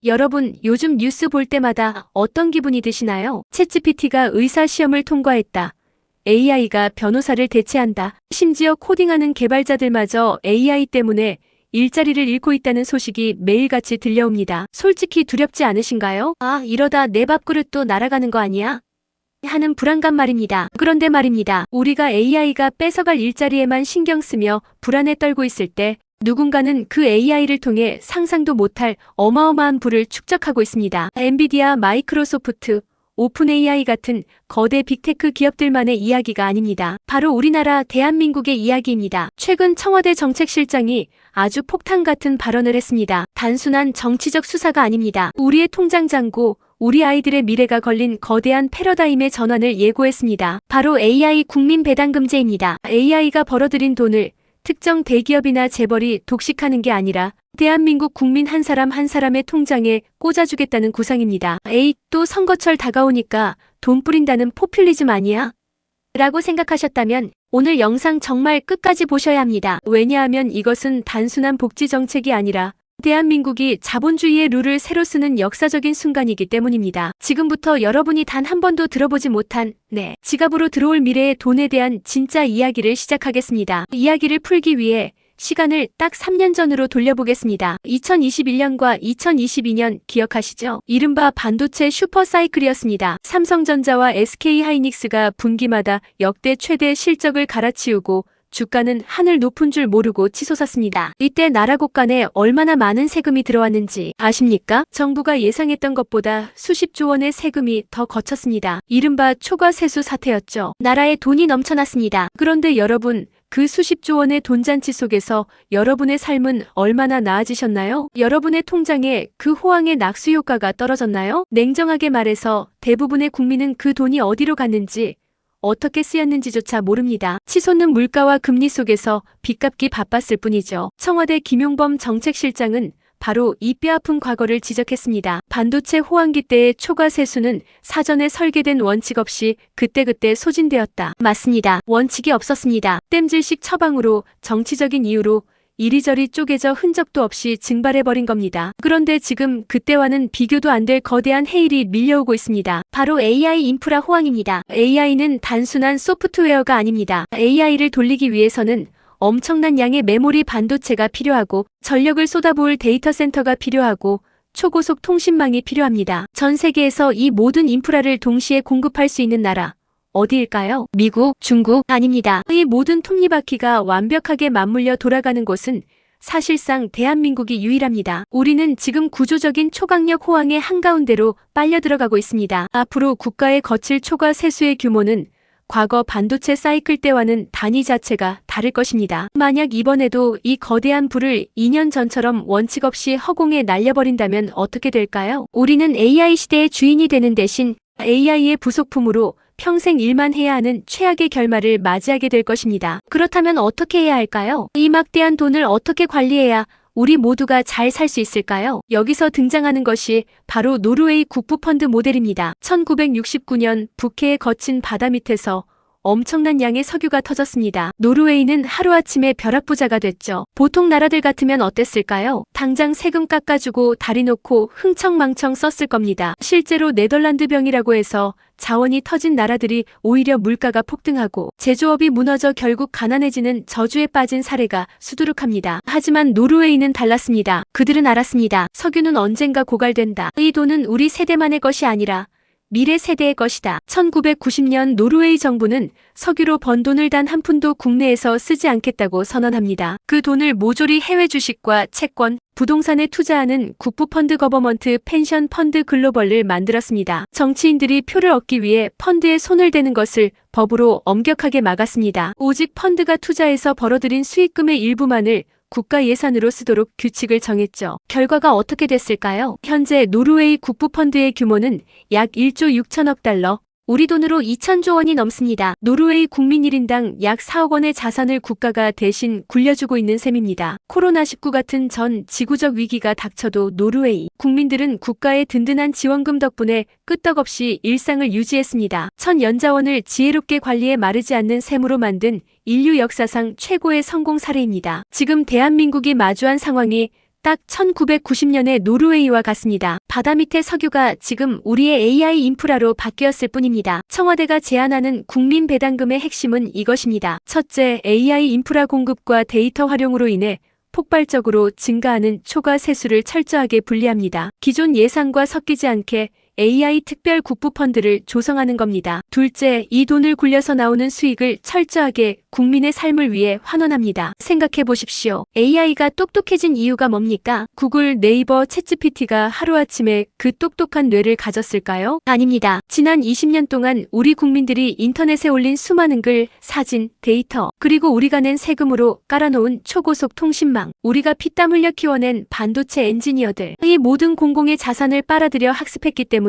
여러분, 요즘 뉴스 볼 때마다 어떤 기분이 드시나요? 챗GPT가 의사 시험을 통과했다. AI가 변호사를 대체한다. 심지어 코딩하는 개발자들마저 AI 때문에 일자리를 잃고 있다는 소식이 매일같이 들려옵니다. 솔직히 두렵지 않으신가요? 아, 이러다 내 밥그릇도 날아가는 거 아니야? 하는 불안감 말입니다. 그런데 말입니다. 우리가 AI가 뺏어갈 일자리에만 신경 쓰며 불안에 떨고 있을 때 누군가는 그 AI를 통해 상상도 못할 어마어마한 부를 축적하고 있습니다. 엔비디아, 마이크로소프트, 오픈 AI 같은 거대 빅테크 기업들만의 이야기가 아닙니다. 바로 우리나라 대한민국의 이야기입니다. 최근 청와대 정책실장이 아주 폭탄 같은 발언을 했습니다. 단순한 정치적 수사가 아닙니다. 우리의 통장 잔고, 우리 아이들의 미래가 걸린 거대한 패러다임의 전환을 예고했습니다. 바로 AI 국민 배당금제입니다. AI가 벌어들인 돈을 특정 대기업이나 재벌이 독식하는 게 아니라 대한민국 국민 한 사람 한 사람의 통장에 꽂아주겠다는 구상입니다. 에이, 또 선거철 다가오니까 돈 뿌린다는 포퓰리즘 아니야? 라고 생각하셨다면 오늘 영상 정말 끝까지 보셔야 합니다. 왜냐하면 이것은 단순한 복지 정책이 아니라 대한민국이 자본주의의 룰을 새로 쓰는 역사적인 순간이기 때문입니다. 지금부터 여러분이 단 한 번도 들어보지 못한 지갑으로 들어올 미래의 돈에 대한 진짜 이야기를 시작하겠습니다. 이야기를 풀기 위해 시간을 딱 3년 전으로 돌려보겠습니다. 2021년과 2022년 기억하시죠? 이른바 반도체 슈퍼사이클이었습니다. 삼성전자와 SK하이닉스가 분기마다 역대 최대 실적을 갈아치우고 주가는 하늘 높은 줄 모르고 치솟았습니다. 이때 나라 곳간에 얼마나 많은 세금이 들어왔는지 아십니까? 정부가 예상했던 것보다 수십조 원의 세금이 더 거쳤습니다. 이른바 초과세수 사태였죠. 나라에 돈이 넘쳐났습니다. 그런데 여러분, 그 수십조 원의 돈잔치 속에서 여러분의 삶은 얼마나 나아지셨나요? 여러분의 통장에 그 호황의 낙수 효과가 떨어졌나요? 냉정하게 말해서 대부분의 국민은 그 돈이 어디로 갔는지 어떻게 쓰였는지조차 모릅니다. 치솟는 물가와 금리 속에서 빚 갚기 바빴을 뿐이죠. 청와대 김용범 정책실장은 바로 이 뼈아픈 과거를 지적했습니다. 반도체 호황기 때의 초과세수는 사전에 설계된 원칙 없이 그때그때 소진되었다. 맞습니다. 원칙이 없었습니다. 땜질식 처방으로 정치적인 이유로 이리저리 쪼개져 흔적도 없이 증발해버린 겁니다. 그런데 지금 그때와는 비교도 안 될 거대한 해일이 밀려오고 있습니다. 바로 AI 인프라 호황입니다. AI는 단순한 소프트웨어가 아닙니다. AI를 돌리기 위해서는 엄청난 양의 메모리 반도체가 필요하고 전력을 쏟아부을 데이터 센터가 필요하고 초고속 통신망이 필요합니다. 전 세계에서 이 모든 인프라를 동시에 공급할 수 있는 나라 어디일까요? 미국, 중국? 아닙니다. 이 모든 톱니바퀴가 완벽하게 맞물려 돌아가는 곳은 사실상 대한민국이 유일합니다. 우리는 지금 구조적인 초강력 호황의 한가운데로 빨려 들어가고 있습니다. 앞으로 국가에 거칠 초과 세수의 규모는 과거 반도체 사이클 때와는 단위 자체가 다를 것입니다. 만약 이번에도 이 거대한 부를 2년 전처럼 원칙 없이 허공에 날려버린다면 어떻게 될까요? 우리는 AI 시대의 주인이 되는 대신 AI의 부속품으로 평생 일만 해야 하는 최악의 결말을 맞이하게 될 것입니다. 그렇다면 어떻게 해야 할까요? 이 막대한 돈을 어떻게 관리해야 우리 모두가 잘 살 수 있을까요? 여기서 등장하는 것이 바로 노르웨이 국부펀드 모델입니다. 1969년 북해에 거친 바다 밑에서 엄청난 양의 석유가 터졌습니다. 노르웨이는 하루아침에 벼락부자가 됐죠. 보통 나라들 같으면 어땠을까요? 당장 세금 깎아주고 다리 놓고 흥청망청 썼을 겁니다. 실제로 네덜란드병이라고 해서 자원이 터진 나라들이 오히려 물가가 폭등하고 제조업이 무너져 결국 가난해지는 저주에 빠진 사례가 수두룩합니다. 하지만 노르웨이는 달랐습니다. 그들은 알았습니다. 석유는 언젠가 고갈된다. 이 돈은 우리 세대만의 것이 아니라 미래 세대의 것이다. 1990년 노르웨이 정부는 석유로 번 돈을 단 한 푼도 국내에서 쓰지 않겠다고 선언합니다. 그 돈을 모조리 해외 주식과 채권, 부동산에 투자하는 국부펀드 거버먼트 펜션 펀드 글로벌을 만들었습니다. 정치인들이 표를 얻기 위해 펀드에 손을 대는 것을 법으로 엄격하게 막았습니다. 오직 펀드가 투자해서 벌어들인 수익금의 일부만을 국가 예산으로 쓰도록 규칙을 정했죠. 결과가 어떻게 됐을까요? 현재 노르웨이 국부펀드의 규모는 약 1조 6천억 달러, 우리 돈으로 2천조 원이 넘습니다. 노르웨이 국민 1인당 약 4억 원의 자산을 국가가 대신 굴려주고 있는 셈입니다. 코로나19 같은 전 지구적 위기가 닥쳐도 노르웨이 국민들은 국가의 든든한 지원금 덕분에 끄떡없이 일상을 유지했습니다. 천연자원을 지혜롭게 관리해 마르지 않는 셈으로 만든 인류 역사상 최고의 성공 사례입니다. 지금 대한민국이 마주한 상황이 딱 1990년의 노르웨이와 같습니다. 바다 밑의 석유가 지금 우리의 AI 인프라로 바뀌었을 뿐입니다. 청와대가 제안하는 국민 배당금의 핵심은 이것입니다. 첫째, AI 인프라 공급과 데이터 활용으로 인해 폭발적으로 증가하는 초과 세수를 철저하게 분리합니다. 기존 예산과 섞이지 않게 AI 특별 국부 펀드를 조성하는 겁니다. 둘째, 이 돈을 굴려서 나오는 수익을 철저하게 국민의 삶을 위해 환원합니다. 생각해 보십시오. AI가 똑똑해진 이유가 뭡니까? 구글, 네이버, 챗GPT가 하루아침에 그 똑똑한 뇌를 가졌을까요? 아닙니다. 지난 20년 동안 우리 국민들이 인터넷에 올린 수많은 글, 사진, 데이터, 그리고 우리가 낸 세금으로 깔아놓은 초고속 통신망, 우리가 피땀 흘려 키워낸 반도체 엔지니어들, 이 모든 공공의 자산을 빨아들여 학습했기 때문에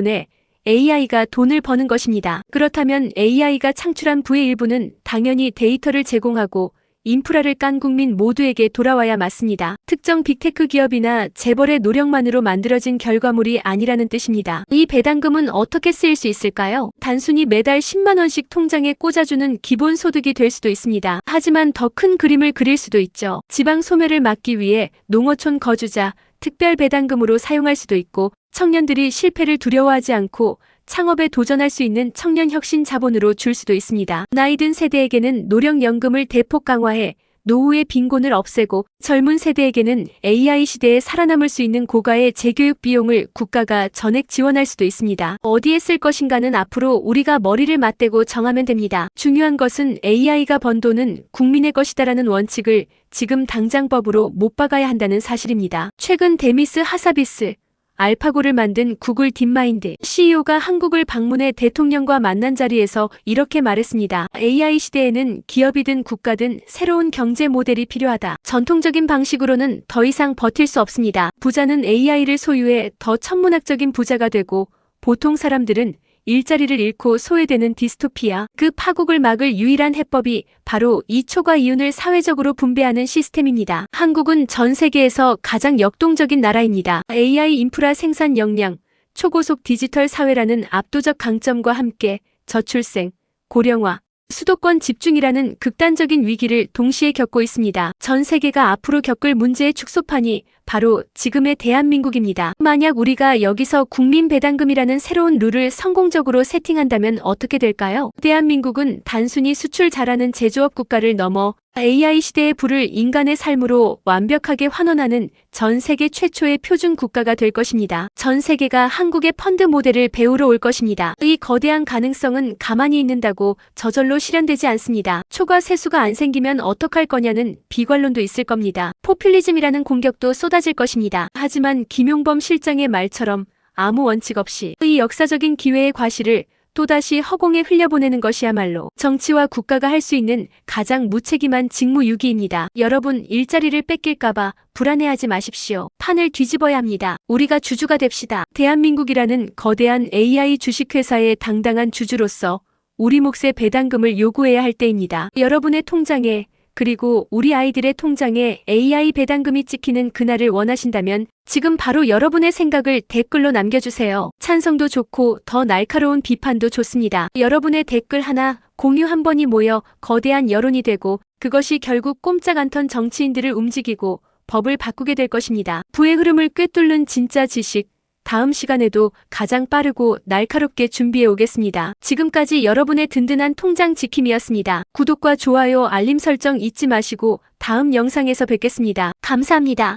AI가 돈을 버는 것입니다. 그렇다면 AI가 창출한 부의 일부는 당연히 데이터를 제공하고 인프라를 깐 국민 모두에게 돌아와야 맞습니다. 특정 빅테크 기업이나 재벌의 노력만으로 만들어진 결과물이 아니라는 뜻입니다. 이 배당금은 어떻게 쓰일 수 있을까요? 단순히 매달 10만 원씩 통장에 꽂아주는 기본소득이 될 수도 있습니다. 하지만 더 큰 그림을 그릴 수도 있죠. 지방 소멸을 막기 위해 농어촌 거주자 특별 배당금으로 사용할 수도 있고, 청년들이 실패를 두려워하지 않고 창업에 도전할 수 있는 청년 혁신 자본으로 줄 수도 있습니다. 나이든 세대에게는 노령연금을 대폭 강화해 노후의 빈곤을 없애고, 젊은 세대에게는 AI 시대에 살아남을 수 있는 고가의 재교육 비용을 국가가 전액 지원할 수도 있습니다. 어디에 쓸 것인가는 앞으로 우리가 머리를 맞대고 정하면 됩니다. 중요한 것은 AI가 번 돈은 국민의 것이다라는 원칙을 지금 당장 법으로 못 박아야 한다는 사실입니다. 최근 데미스 하사비스, 알파고를 만든 구글 딥마인드 CEO가 한국을 방문해 대통령과 만난 자리에서 이렇게 말했습니다. AI 시대에는 기업이든 국가든 새로운 경제 모델이 필요하다. 전통적인 방식으로는 더 이상 버틸 수 없습니다. 부자는 AI를 소유해 더 천문학적인 부자가 되고, 보통 사람들은 일자리를 잃고 소외되는 디스토피아, 그 파국을 막을 유일한 해법이 바로 이 초과 이윤을 사회적으로 분배하는 시스템입니다. 한국은 전 세계에서 가장 역동적인 나라입니다. AI 인프라 생산 역량, 초고속 디지털 사회라는 압도적 강점과 함께 저출생, 고령화, 수도권 집중이라는 극단적인 위기를 동시에 겪고 있습니다. 전 세계가 앞으로 겪을 문제의 축소판이 바로 지금의 대한민국입니다. 만약 우리가 여기서 국민 배당금이라는 새로운 룰을 성공적으로 세팅한다면 어떻게 될까요? 대한민국은 단순히 수출 잘하는 제조업 국가를 넘어 AI 시대의 부를 인간의 삶으로 완벽하게 환원하는 전 세계 최초의 표준 국가가 될 것입니다. 전 세계가 한국의 펀드 모델을 배우러 올 것입니다. 이 거대한 가능성은 가만히 있는다고 저절로 실현되지 않습니다. 초과 세수가 안 생기면 어떡할 거냐는 비관론도 있을 겁니다. 포퓰리즘이라는 공격도 쏟아질 것입니다. 하지만 김용범 실장의 말처럼 아무 원칙 없이 이 역사적인 기회의 과실을 또다시 허공에 흘려보내는 것이야말로 정치와 국가가 할 수 있는 가장 무책임한 직무유기입니다. 여러분, 일자리를 뺏길까봐 불안해하지 마십시오. 판을 뒤집어야 합니다. 우리가 주주가 됩시다. 대한민국이라는 거대한 AI 주식회사의 당당한 주주로서 우리 몫의 배당금을 요구해야 할 때입니다. 여러분의 통장에, 그리고 우리 아이들의 통장에 AI 배당금이 찍히는 그날을 원하신다면 지금 바로 여러분의 생각을 댓글로 남겨주세요. 찬성도 좋고 더 날카로운 비판도 좋습니다. 여러분의 댓글 하나, 공유 한 번이 모여 거대한 여론이 되고, 그것이 결국 꼼짝 않던 정치인들을 움직이고 법을 바꾸게 될 것입니다. 부의 흐름을 꿰뚫는 진짜 지식, 다음 시간에도 가장 빠르고 날카롭게 준비해 오겠습니다. 지금까지 여러분의 든든한 통장 지킴이었습니다. 구독과 좋아요, 알림 설정 잊지 마시고 다음 영상에서 뵙겠습니다. 감사합니다.